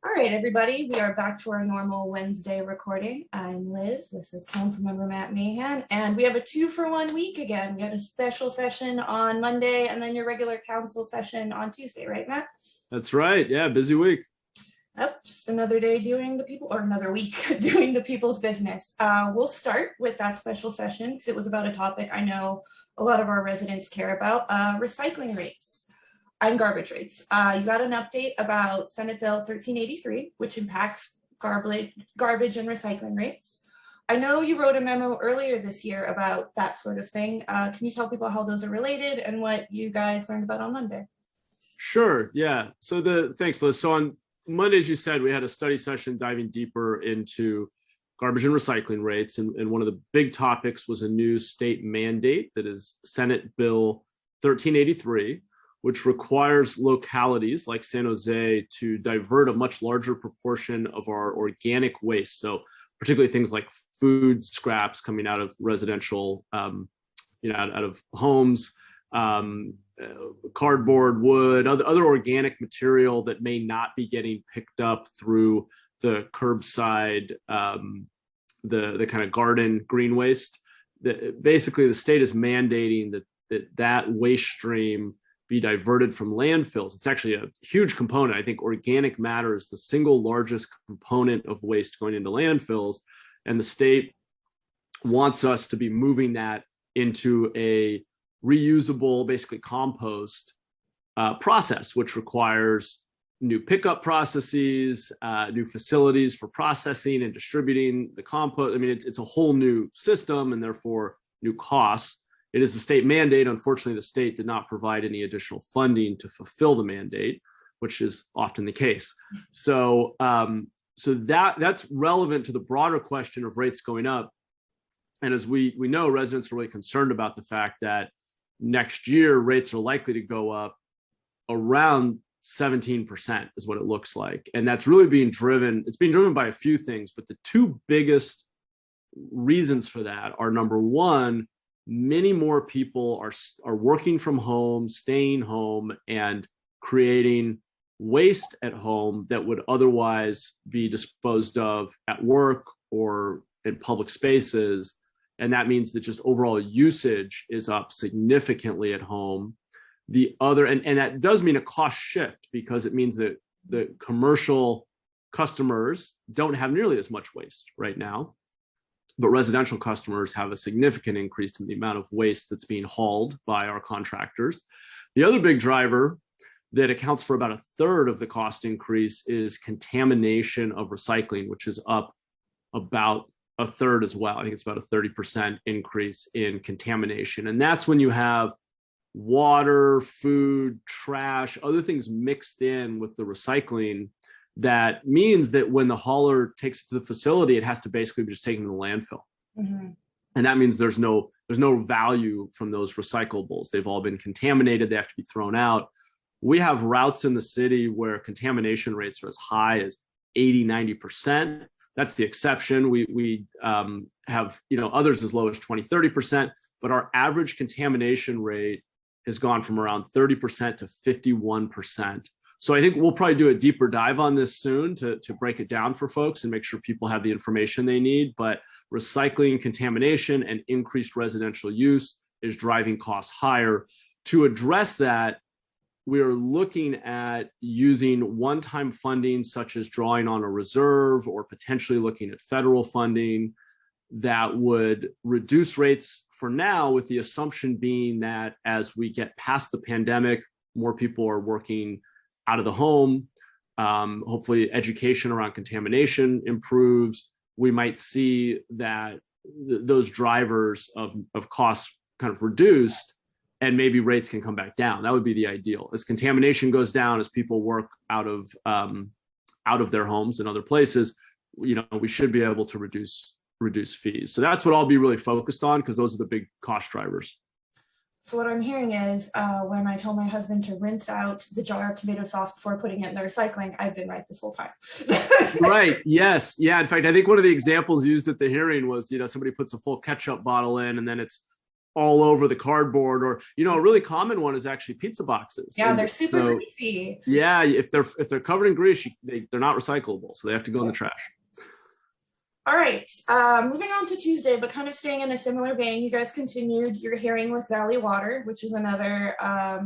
All right, everybody, we are back to our normal Wednesday recording. I'm Liz, this is Councilmember Matt Mahan, and we have a 2-for-1 week again. We had a special session on Monday and then your regular council session on Tuesday, right, Matt? That's right, yeah, busy week. Yep, just another day doing the people, or another week doing the people's business. We'll start with that special session because it was about a topic I know a lot of our residents care about, recycling rates. And garbage rates. You got an update about Senate Bill 1383, which impacts garbage and recycling rates. I know you wrote a memo earlier this year about that sort of thing. Can you tell people how those are related and what you guys learned about on Monday? Sure, yeah. So thanks, Liz. So on Monday, as you said, we had a study session diving deeper into garbage and recycling rates. And one of the big topics was a new state mandate that is Senate Bill 1383. Which requires localities like San Jose to divert a much larger proportion of our organic waste. So particularly things like food scraps coming out of residential, out of homes, cardboard, wood, other organic material that may not be getting picked up through the curbside, the kind of garden green waste. Basically, the state is mandating that waste stream be diverted from landfills. It's actually a huge component. I think organic matter is the single largest component of waste going into landfills, and the state wants us to be moving that into a reusable, basically compost process, which requires new pickup processes, new facilities for processing and distributing the compost. I mean, it's a whole new system and therefore new costs. It is a state mandate. Unfortunately, the state did not provide any additional funding to fulfill the mandate, which is often the case. So, that's relevant to the broader question of rates going up. And as we know, residents are really concerned about the fact that next year rates are likely to go up around 17% is what it looks like. And that's really being driven. It's being driven by a few things, but the two biggest reasons for that are, number one, many more people are working from home, staying home, and creating waste at home that would otherwise be disposed of at work or in public spaces. And that means that just overall usage is up significantly at home. The other, and that does mean a cost shift, because it means that the commercial customers don't have nearly as much waste right now. But residential customers have a significant increase in the amount of waste that's being hauled by our contractors. The other big driver that accounts for about a third of the cost increase is contamination of recycling, which is up about a third as well. I think it's about a 30% increase in contamination. And that's when you have water, food, trash, other things mixed in with the recycling. That means that when the hauler takes it to the facility, it has to basically be just taken to the landfill. Mm-hmm. And that means there's no value from those recyclables. They've all been contaminated. They have to be thrown out. We have routes in the city where contamination rates are as high as 80, 90%. That's the exception. We have others as low as 20, 30%, but our average contamination rate has gone from around 30% to 51%. So I think we'll probably do a deeper dive on this soon to break it down for folks and make sure people have the information they need. But recycling, contamination, and increased residential use is driving costs higher. To address that, we are looking at using one-time funding, such as drawing on a reserve or potentially looking at federal funding that would reduce rates for now, with the assumption being that as we get past the pandemic, more people are working out of the home. Hopefully education around contamination improves. We might see that those drivers of costs kind of reduced, and maybe rates can come back down. That would be the ideal. As contamination goes down, as people work out of their homes and other places, we should be able to reduce fees. So that's what I'll be really focused on, because those are the big cost drivers. So what I'm hearing is when I told my husband to rinse out the jar of tomato sauce before putting it in the recycling, I've been right this whole time. Right. Yes. Yeah. In fact, I think one of the examples used at the hearing was, somebody puts a full ketchup bottle in and then it's all over the cardboard, or a really common one is actually pizza boxes. Yeah, they're super greasy. Yeah, if they're covered in grease, they're not recyclable, so they have to go in the trash. All right, moving on to Tuesday, but kind of staying in a similar vein, you guys continued your hearing with Valley Water, which is another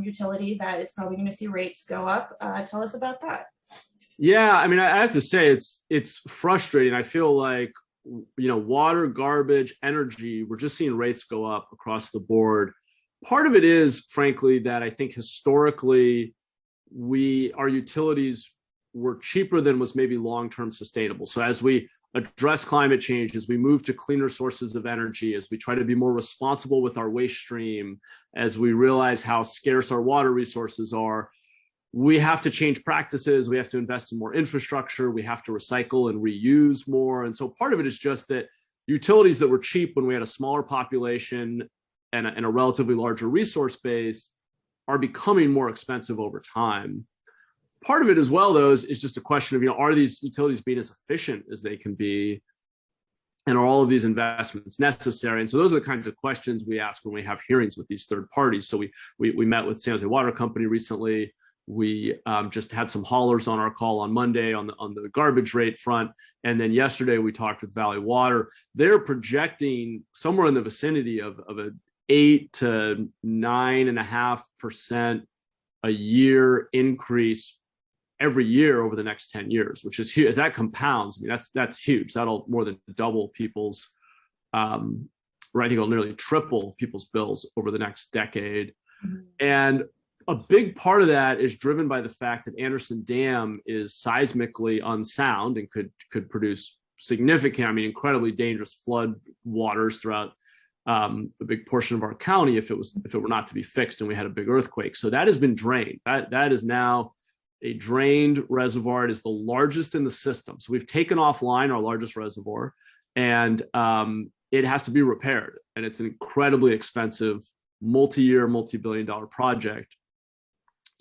utility that is probably going to see rates go up. Tell us about that. Yeah, I mean, I have to say it's frustrating. I feel like, water, garbage, energy, we're just seeing rates go up across the board. Part of it is, frankly, that I think historically our utilities were cheaper than was maybe long-term sustainable. So as we address climate change, as we move to cleaner sources of energy, as we try to be more responsible with our waste stream, as we realize how scarce our water resources are, we have to change practices. We have to invest in more infrastructure. We have to recycle and reuse more. And so part of it is just that utilities that were cheap when we had a smaller population and a relatively larger resource base are becoming more expensive over time. Part of it as well, though, is just a question of, are these utilities being as efficient as they can be? And are all of these investments necessary? And so those are the kinds of questions we ask when we have hearings with these third parties. So we met with San Jose Water Company recently. We just had some haulers on our call on Monday on the garbage rate front. And then yesterday we talked with Valley Water. They're projecting somewhere in the vicinity of an 8 to 9.5% a year increase every year over the next 10 years, which is huge. As that compounds, I mean, that's huge. That'll more than double people's, or I think it'll nearly triple people's bills over the next decade. Mm-hmm. And a big part of that is driven by the fact that Anderson Dam is seismically unsound and could produce significant, incredibly dangerous flood waters throughout a big portion of our county if it were not to be fixed and we had a big earthquake. So that has been drained. That is now a drained reservoir. It is the largest in the system. So we've taken offline our largest reservoir, and it has to be repaired. And it's an incredibly expensive, multi-year, multi-billion-dollar project.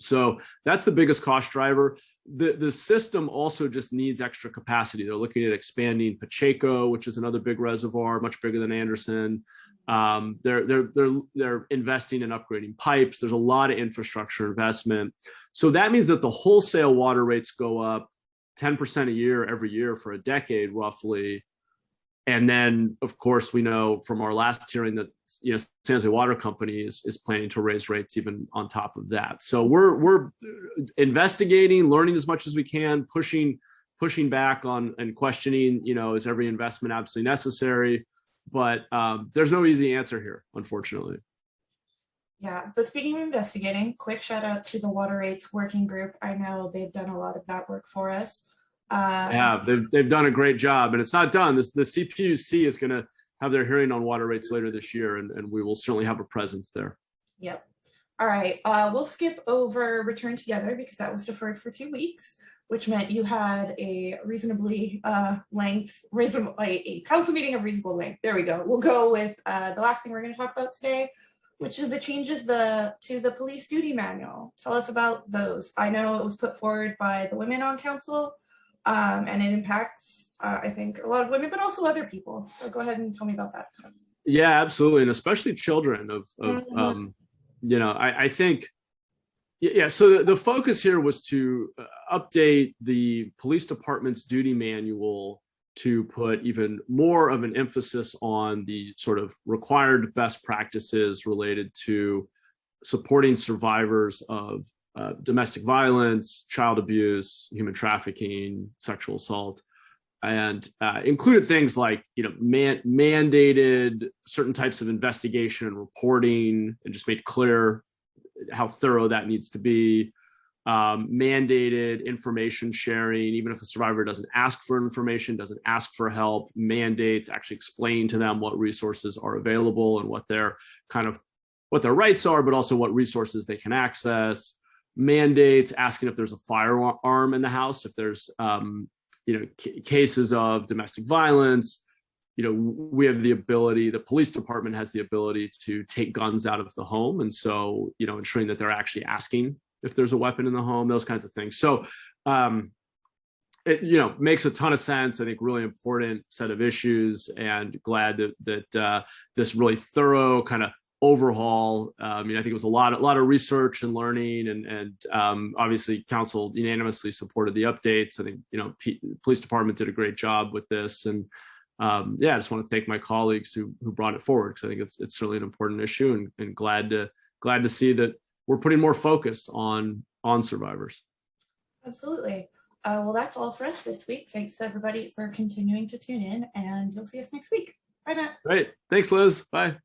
So that's the biggest cost driver. The system also just needs extra capacity. They're looking at expanding Pacheco, which is another big reservoir, much bigger than Anderson. They're investing in upgrading pipes. There's a lot of infrastructure investment. So that means that the wholesale water rates go up 10% a year every year for a decade, roughly. And then, of course, we know from our last hearing that San Jose Water Company is planning to raise rates even on top of that. So we're investigating, learning as much as we can, pushing back on and questioning. Is every investment absolutely necessary? But there's no easy answer here, unfortunately. Yeah, but speaking of investigating, quick shout out to the Water Rates Working Group. I know they've done a lot of that work for us. Yeah, they've done a great job, and it's not done. The CPUC is going to have their hearing on water rates later this year, and we will certainly have a presence there. Yep. All right, we'll skip over Return Together because that was deferred for 2 weeks, which meant you had a reasonably a council meeting of reasonable length. There we go. We'll go with the last thing we're going to talk about today, which is the changes to the Police Duty Manual. Tell us about those. I know it was put forward by the women on council, and it impacts, I think, a lot of women, but also other people. So go ahead and tell me about that. Yeah, absolutely, and especially children. I think. Yeah, so the focus here was to update the police department's duty manual to put even more of an emphasis on the sort of required best practices related to supporting survivors of domestic violence, child abuse, human trafficking, sexual assault, and included things like mandated certain types of investigation and reporting, and just made clear how thorough that needs to be. Mandated information sharing, even if the survivor doesn't ask for information, doesn't ask for help, mandates actually explain to them what resources are available and what their rights are, but also what resources they can access. Mandates asking if there's a firearm in the house, if there's cases of domestic violence. We have the ability, the police department has the ability to take guns out of the home. And so, ensuring that they're actually asking if there's a weapon in the home, those kinds of things. So, it, makes a ton of sense. I think really important set of issues, and glad that this really thorough kind of overhaul. I think it was a lot of research and learning, and obviously council unanimously supported the updates. I think police department did a great job with this, and I just want to thank my colleagues who brought it forward, because I think it's certainly an important issue, and glad to see that we're putting more focus on survivors. Absolutely. Well, that's all for us this week. Thanks everybody for continuing to tune in, and you'll see us next week. Bye, Matt. Great. Thanks, Liz. Bye.